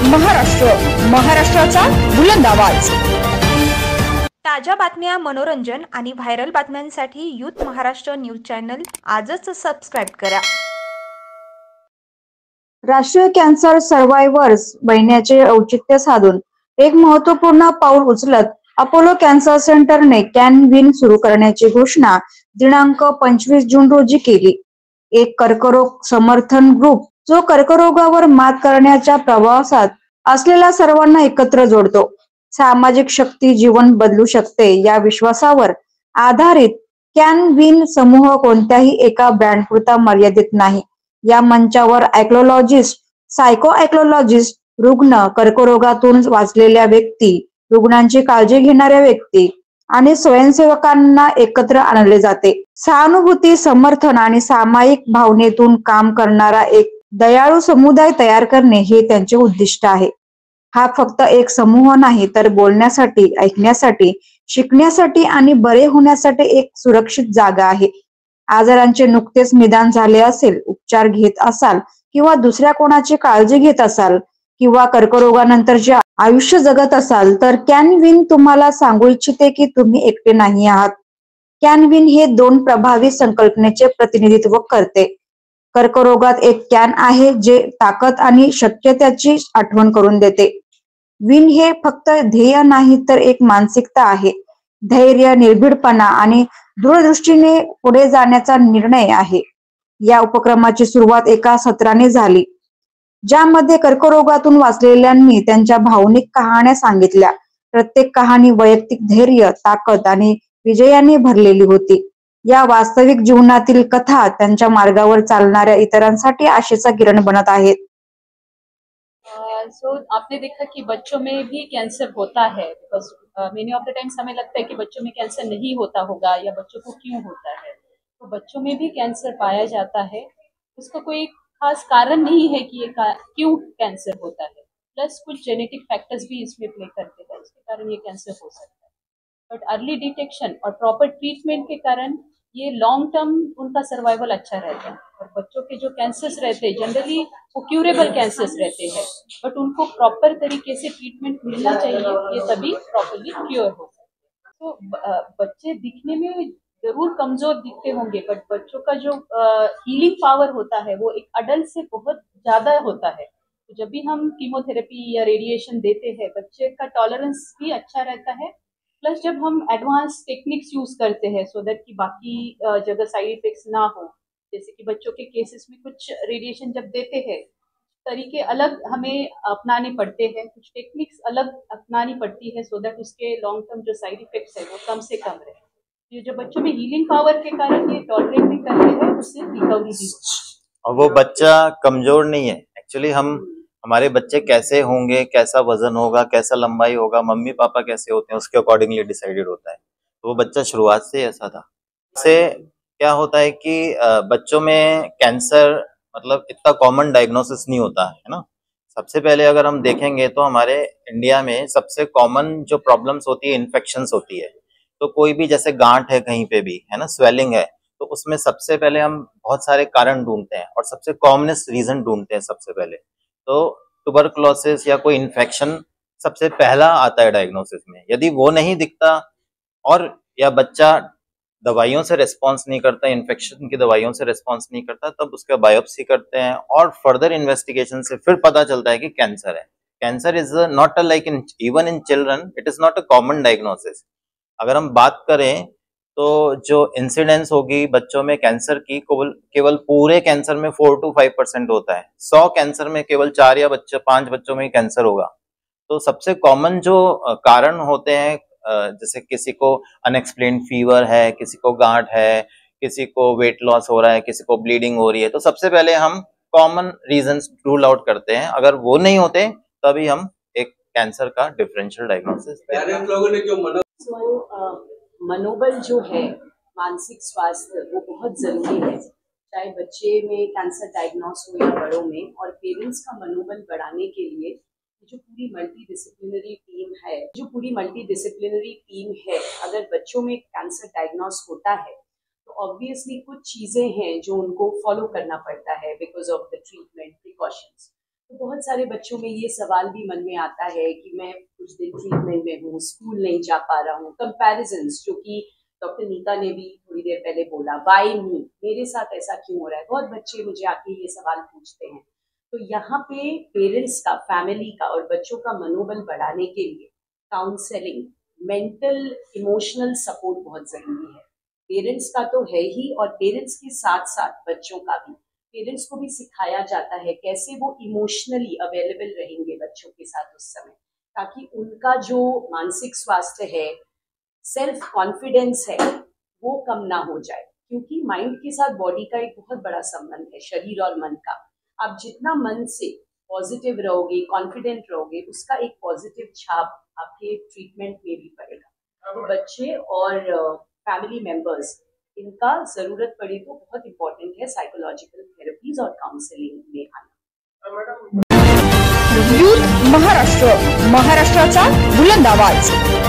महाराष्ट्र, महाराष्ट्राचा बुलंद आवाज। ताज्या बातम्या, मनोरंजन आणि व्हायरल बातम्यांसाठी यूथ महाराष्ट्र न्यूज चॅनल आजच सबस्क्राइब करा। राष्ट्रीय कॅन्सर सर्व्हायव्हर्स महिन्याचे औचित्य साधून एक महत्त्वपूर्ण पाऊल उचलत अपोलो कॅन्सर सेंटरने कॅन विन सुरू करण्याची घोषणा दिनांक 25 जून रोजी केली। एक कर्करोग समर्थन ग्रुप जो कर्करोगावर मात करण्याच्या प्रवासात असलेल्या सर्वांना एकत्र जोडतो। सामाजिक शक्ती जीवन बदलू शकते या विश्वासावर आधारित कॅन विन समूह कोणत्याही एका ब्रँडपुरता मर्यादित नाही। या मंचावर ॲक्लॉलॉजिस्ट, सायकोॲक्लॉलॉजिस्ट, रुग्ण, कर्करोगातून वाचलेल्या व्यक्ती, रुग्णांची काळजी घेणाऱ्या व्यक्ती आणि स्वयंसेवकांना एकत्र आणले जाते। सहानुभूती, समर्थन आणि सामायिक भावनेतून काम करणारा एक दयाळू समुदाय तयार करणे हे त्यांचे उद्दिष्ट आहे। हा फक्त एक समूह नाही, तर बोलण्यासाठी, ऐकण्यासाठी, शिकण्यासाठी आणि बरे होण्यासाठी एक सुरक्षित जागा आहे। आजारांचे नुकतेच निदान झाले असेल, उपचार घेत असाल किंवा दुसऱ्या कोणाची काळजी घेत असाल किंवा कर्करोगानंतरचे आयुष्य जगत असाल, तर कॅन विन तुम्हाला सांगू इच्छिते की तुम्ही एकटे नाही आहात। कॅन विन हे 2 प्रभावी संकल्पनेचे प्रतिनिधित्व करते। कर्करोगात एक कॅन आहे जे ताकद आणि शक्यतेची आठवण करून देते। विन हे फक्त ध्येय नाही, तर एक मानसिकता आहे। धैर्य, निर्भीडपणा आणि दूरदृष्टीने पुढे जाण्याचा निर्णय आहे। या उपक्रमाची सुरुवात एका सत्राने झाली, ज्यामध्ये कर्करोगातून वाचलेल्यांनी त्यांच्या भावनिक कहाण्या सांगितल्या। प्रत्येक कहाणी वैयक्तिक धैर्य, ताकद आणि विजयाने भरलेली होती। या वास्तविक जीवनातील कथा त्यांच्या मार्गावर चालणाऱ्या इतरांसाठी आशेचा किरण बनत आहेत। आपने देखा कि बच्चों में भी कैंसर होता है। Because many of the times हमें लगता है कि बच्चों में कैंसर नहीं होता होगा या बच्चों को क्यों होता है। तो बच्चों में भी कैंसर पाया जाता है। उसका कोई खास कारण नहीं है कि ये क्यों कैंसर होता है। प्लस कुछ जेनेटिक फैक्टर्स भी इसमें प्ले करते हैं, इसके कारण ये कैंसर हो सकता है। बट अर्ली डिटेक्शन और प्रॉपर ट्रीटमेंट के कारण ये लॉन्ग टर्म उनका सर्वाइवल अच्छा रहता है। और बच्चों के जो कैंसर्स रहते हैं जनरली वो क्यूरेबल कैंसर्स रहते हैं, बट उनको प्रॉपर तरीके से ट्रीटमेंट मिलना चाहिए, ये तभी प्रॉपरली क्योर हो सकते हैं। तो बच्चे दिखने में जरूर कमजोर दिखते होंगे, बट बच्चों का जो हीलिंग पावर होता है वो एक अडल्ट से बहुत ज्यादा होता है। तो जब भी हम कीमोथेरेपी या रेडिएशन देते हैं, बच्चे का टॉलरेंस भी अच्छा रहता है। प्लस जब हम एडवांस टेक्निक्स यूज करते हैं सो दैट कि बाकी जगह साइड इफेक्ट्स ना हो, जैसे कि बच्चों के केसेस में कुछ रेडिएशन जब देते हैं तरीके अलग हमें अपनाने पड़ते हैं, कुछ टेक्निक्स अलग अपनानी पड़ती है सो दैट उसके लॉन्ग टर्म जो साइड इफेक्ट्स है वो कम से कम रहे। ये जो बच्चों में हीलिंग पावर के कारण ये टॉलरेट भी कर रहे हैं, उससे रिकवरी भी। और वो बच्चा कमजोर नहीं है। एक्चुअली हमारे बच्चे कैसे होंगे, कैसा वजन होगा, कैसा लंबाई होगा, मम्मी पापा कैसे होते हैं, उसके अकॉर्डिंगली डिसाइडेड होता है। तो वो बच्चा शुरुआत से ऐसा था। इससे क्या होता है कि बच्चों में कैंसर मतलब इतना कॉमन डायग्नोसिस नहीं होता है ना। सबसे पहले अगर हम देखेंगे तो हमारे इंडिया में सबसे कॉमन जो प्रॉब्लम्स होती है इन्फेक्शंस होती है। तो कोई भी जैसे गांठ है कहीं पे भी है ना, स्वेलिंग है, तो उसमें सबसे पहले हम बहुत सारे कारण ढूंढते हैं और सबसे कॉमनेस्ट रीजन ढूंढते हैं सबसे पहले। तो ट्यूबरकुलोसिस या कोई इन्फेक्शन सबसे पहला आता है डायग्नोसिस में। यदि वो नहीं दिखता और या बच्चा दवाइयों से रिस्पॉन्स नहीं करता, इन्फेक्शन की दवाइयों से रिस्पॉन्स नहीं करता, तब उसका बायोप्सी करते हैं और फर्दर इन्वेस्टिगेशन से फिर पता चलता है कि कैंसर है। Cancer is not a like in even in children, it is not a common diagnosis. अगर हम बात करें तो जो इंसिडेंस होगी बच्चों में कैंसर की केवल पूरे कैंसर में 4 to 5% होता है। 100 कैंसर में केवल 4 या 5 बच्चों में ही कैंसर होगा। तो सबसे कॉमन जो कारण होते हैं, जैसे किसी को अनएक्सप्लेन्ड फीवर है, किसी को गांठ है, किसी को वेट लॉस हो रहा है, किसी को ब्लीडिंग हो रही है, तो सबसे पहले हम कॉमन रीजंस रूल आउट करते हैं। अगर वो नहीं होते तभी हम एक कैंसर का डिफरेंशियल डायग्नोसिस मनोबल जो है, मानसिक स्वास्थ्य, वो बहुत ज़रूरी है। चाहे बच्चे में कैंसर डायग्नोस हो या बड़ों में। और पेरेंट्स का मनोबल बढ़ाने के लिए जो पूरी मल्टी डिसिप्लिनरी टीम है, अगर बच्चों में कैंसर डायग्नोस होता है तो ऑब्वियसली कुछ चीज़ें हैं जो उनको फॉलो करना पड़ता है because of the treatment precautions. तो बहुत सारे बच्चों में ये सवाल भी मन में आता है कि मैं कुछ दिन ट्रीटमेंट में हूँ, स्कूल नहीं जा पा रहा हूँ। कंपैरिजंस, जो कि डॉक्टर नीता ने भी थोड़ी देर पहले बोला, वाई मी, मेरे साथ ऐसा क्यों हो रहा है। बहुत बच्चे मुझे आके ये सवाल पूछते हैं। तो यहाँ पे पेरेंट्स का, फैमिली का और बच्चों का मनोबल बढ़ाने के लिए काउंसलिंग, मेंटल इमोशनल सपोर्ट बहुत जरूरी है। पेरेंट्स का तो है ही, और पेरेंट्स के साथ साथ बच्चों का भी। पेरेंट्स को भी सिखाया जाता है कैसे वो इमोशनली अवेलेबल रहेंगे बच्चों के साथ उस समय, ताकि उनका जो मानसिक स्वास्थ्य है, सेल्फ कॉन्फिडेंस है, वो कम ना हो जाए। क्योंकि माइंड के साथ बॉडी का एक बहुत बड़ा संबंध है, शरीर और मन का। आप जितना मन से पॉजिटिव रहोगे, कॉन्फिडेंट रहोगे, उसका एक पॉजिटिव छाप आपके ट्रीटमेंट में भी पड़ेगा। तो बच्चे और फैमिली मेंबर्स, इनका जरूरत पड़ी तो बहुत इंपॉर्टेंट है साइकोलॉजिकल थेरेपीज और काउंसलिंग में आना। यूथ महाराष्ट्र, महाराष्ट्राचा बुलंद आवाज.